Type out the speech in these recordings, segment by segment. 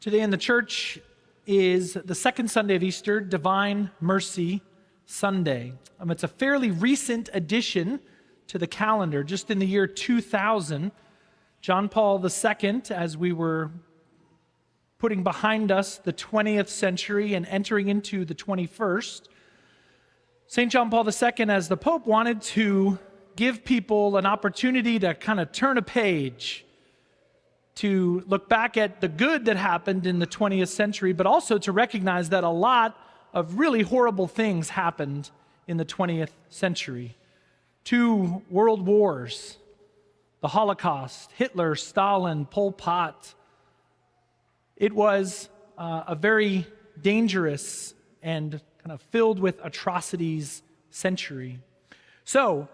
Today in the church is the second Sunday of Easter, Divine Mercy Sunday. It's a fairly recent addition to the calendar. Just in the year 2000, John Paul II, as we were putting behind us the 20th century and entering into the 21st, St. John Paul II, as the Pope, wanted to give people an opportunity to kind of turn a page, to look back at the good that happened in the 20th century, but also to recognize that a lot of really horrible things happened in the 20th century. 2 world wars, the Holocaust, Hitler, Stalin, Pol Pot. It was a very dangerous and kind of filled with atrocities century. So,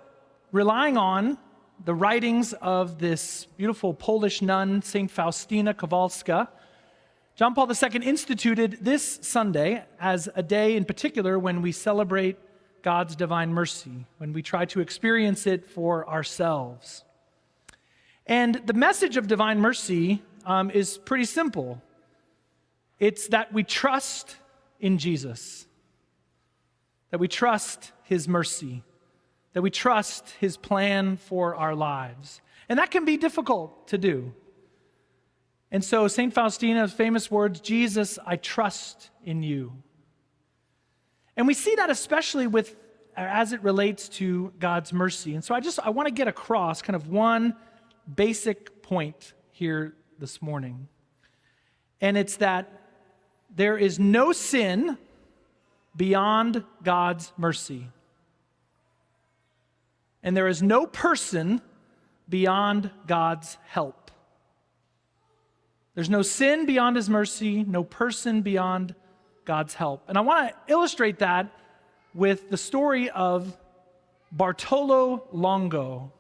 relying on the writings of this beautiful Polish nun, St. Faustina Kowalska, John Paul II instituted this Sunday as a day in particular when we celebrate God's divine mercy, when we try to experience it for ourselves. And the message of divine mercy is pretty simple. It's that we trust in Jesus, that we trust His mercy, that we trust His plan for our lives. And that can be difficult to do. And so St. Faustina's famous words, "Jesus, I trust in you." And we see that especially as it relates to God's mercy. And so I want to get across kind of one basic point here this morning. And it's that there is no sin beyond God's mercy. And there is no person beyond God's help. There's no sin beyond His mercy, no person beyond God's help. And I want to illustrate that with the story of Bartolo Longo.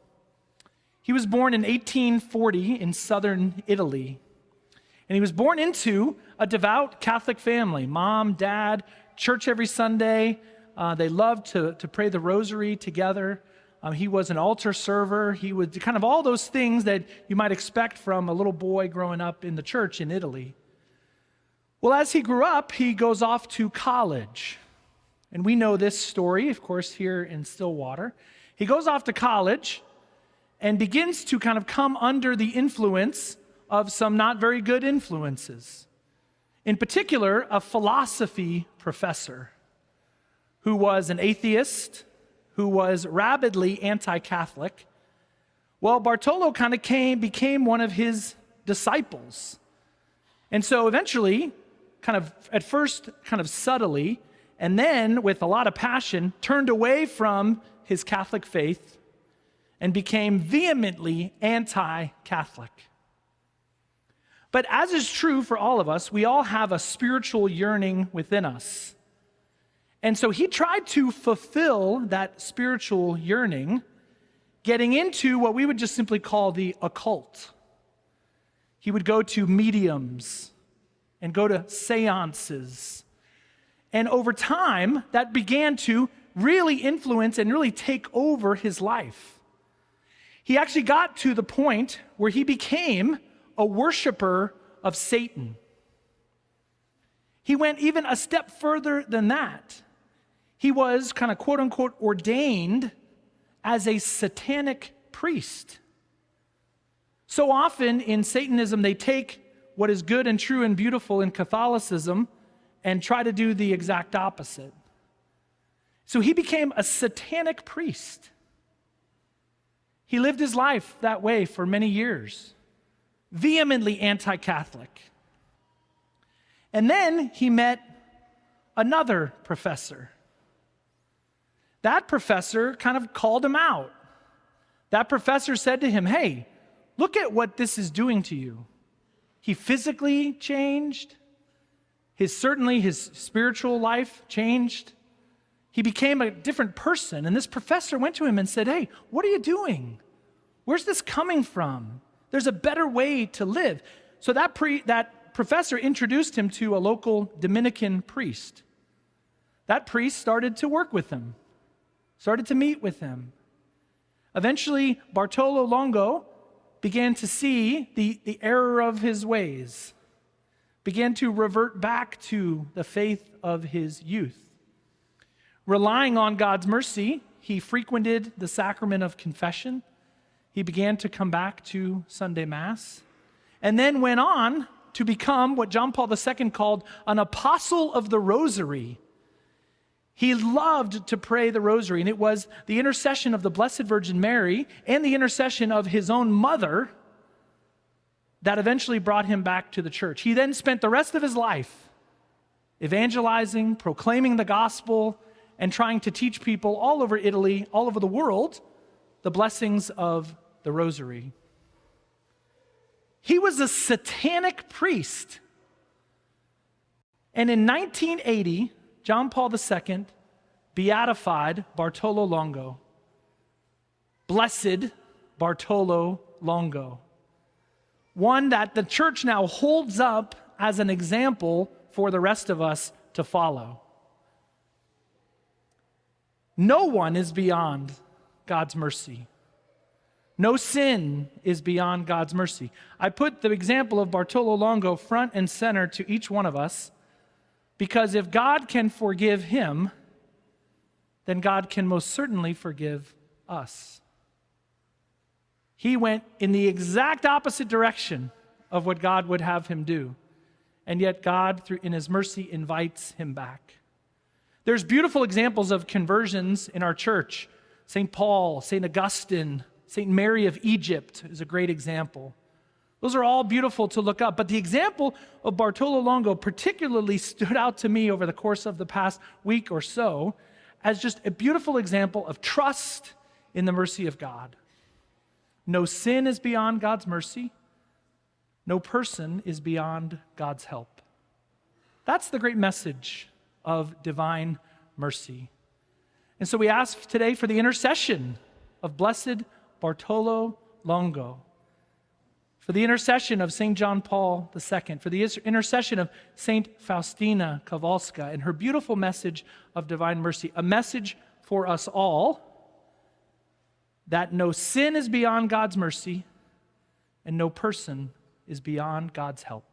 He was born in 1840 in southern Italy. And he was born into a devout Catholic family. Mom, dad, church every Sunday. They loved to pray the rosary together. He was an altar server. He was kind of all those things that you might expect from a little boy growing up in the church in Italy. Well, as he grew up, he goes off to college. And we know this story, of course, here in Stillwater. He goes off to college and begins to kind of come under the influence of some not very good influences. In particular, a philosophy professor who was an atheist, who was rabidly anti-Catholic. Well, Bartolo kind of became one of his disciples. And so eventually, at first subtly, and then with a lot of passion, turned away from his Catholic faith and became vehemently anti-Catholic. But as is true for all of us, we all have a spiritual yearning within us. And so he tried to fulfill that spiritual yearning, getting into what we would just simply call the occult. He would go to mediums and go to seances. And over time, that began to really influence and really take over his life. He actually got to the point where he became a worshiper of Satan. He went even a step further than that. He was kind of quote unquote ordained as a satanic priest. So often in Satanism, they take what is good and true and beautiful in Catholicism and try to do the exact opposite. So he became a satanic priest. He lived his life that way for many years, vehemently anti-Catholic. And then he met another professor. That professor kind of called him out. That professor said to him, "Hey, look at what this is doing to you." He physically changed. Certainly his spiritual life changed. He became a different person. And this professor went to him and said, "Hey, what are you doing? Where's this coming from? There's a better way to live." So that professor introduced him to a local Dominican priest. That priest started to work with him, started to meet with him. Eventually, Bartolo Longo began to see the error of his ways. began to revert back to the faith of his youth. Relying on God's mercy, he frequented the sacrament of confession. He began to come back to Sunday Mass, and then went on to become what John Paul II called an apostle of the rosary. He loved to pray the rosary, and it was the intercession of the Blessed Virgin Mary and the intercession of his own mother that eventually brought him back to the church. He then spent the rest of his life evangelizing, proclaiming the gospel, and trying to teach people all over Italy, all over the world, the blessings of the rosary. He was a satanic priest. And in 1980, John Paul II beatified Bartolo Longo. Blessed Bartolo Longo. One that the church now holds up as an example for the rest of us to follow. No one is beyond God's mercy. No sin is beyond God's mercy. I put the example of Bartolo Longo front and center to each one of us because if God can forgive him, then God can most certainly forgive us. He went in the exact opposite direction of what God would have him do, and yet God, in his mercy, invites him back. There's beautiful examples of conversions in our church. St. Paul, St. Augustine, St. Mary of Egypt is a great example. Those are all beautiful to look up, but the example of Bartolo Longo particularly stood out to me over the course of the past week or so as just a beautiful example of trust in the mercy of God. No sin is beyond God's mercy. No person is beyond God's help. That's the great message of divine mercy. And so we ask today for the intercession of Blessed Bartolo Longo, for the intercession of St. John Paul II, for the intercession of St. Faustina Kowalska and her beautiful message of divine mercy, a message for us all that no sin is beyond God's mercy and no person is beyond God's help.